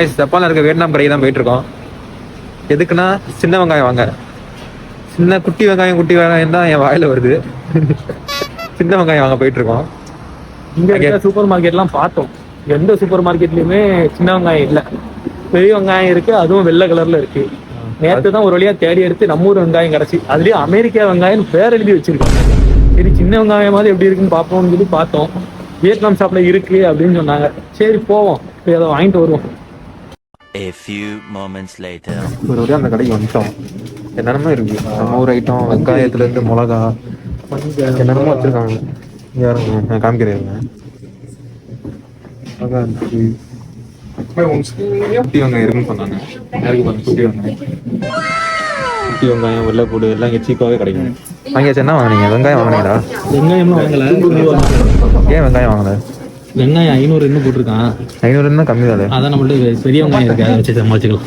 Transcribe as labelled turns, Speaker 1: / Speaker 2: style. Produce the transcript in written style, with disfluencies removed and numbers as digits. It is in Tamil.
Speaker 1: ஜப்பான்ல இருக்க வியட்நாம் கடைக்கு தான் போயிட்டு இருக்கோம். எதுக்குன்னா சின்ன வெங்காயம் வாங்க. சின்ன குட்டி வெங்காயம் தான் என் வாயில வருது. சின்ன வெங்காயம் வாங்க போயிட்டு இருக்கோம்.
Speaker 2: இங்க சூப்பர் மார்க்கெட்லாம் பார்த்தோம். எந்த சூப்பர் மார்க்கெட்லயுமே சின்ன வெங்காயம் இல்லை, பெரிய வெங்காயம் இருக்கு, அதுவும் வெள்ளை கலர்ல இருக்கு. நேற்று தான் ஒரு வழியா தேடி எடுத்து நம்ம ஊர் வெங்காயம் கிடைச்சி, அதுலயும் அமெரிக்கா வெங்காயம் பேர் எழுதி வச்சிருக்காங்க. சரி சின்ன வெங்காயம் மாதிரி எப்படி இருக்குன்னு பார்ப்போம்னு சொல்லி பார்த்தோம். வியட்நாம் ஷாப்ல இருக்கு அப்படின்னு சொன்னாங்க. சரி போவோம், போய் அதை வாங்கிட்டு வருவோம்.
Speaker 3: A few moments later.
Speaker 1: ஒரு வழியா அந்த கடைக்கு வந்துட்டோம். என்னென்னமோ இருக்கு, நம்ம ஊர் ஐட்டம், வெங்காயத்துல இருந்து மிளகா என்னென்னமோ வச்சிருக்காங்க. யாருங்க நான் காமிக்கிறேன். குட்டி வெங்காயம் இருக்குன்னு சொன்னாங்க. குட்டி வெங்காயம் வெள்ளைப்பூடு எல்லாம் இங்கே சீப்பாகவே கிடைக்கும். வாங்கியாச்சு. என்ன வாங்கினீங்க? வெங்காயம் வாங்கினீங்களா?
Speaker 2: வெங்காயம்லாம் வாங்கல.
Speaker 1: ஏன் வெங்காயம் வாங்கல?
Speaker 2: வெங்காயம் 500 இன்னும் போட்டிருக்கான்.
Speaker 1: 500 கம்மி தான்.
Speaker 2: அதான் நம்மள்ட்ட பெரிய வெங்காயம் இருக்கு, அதை வச்சு சமாளிச்சுக்கலாம்.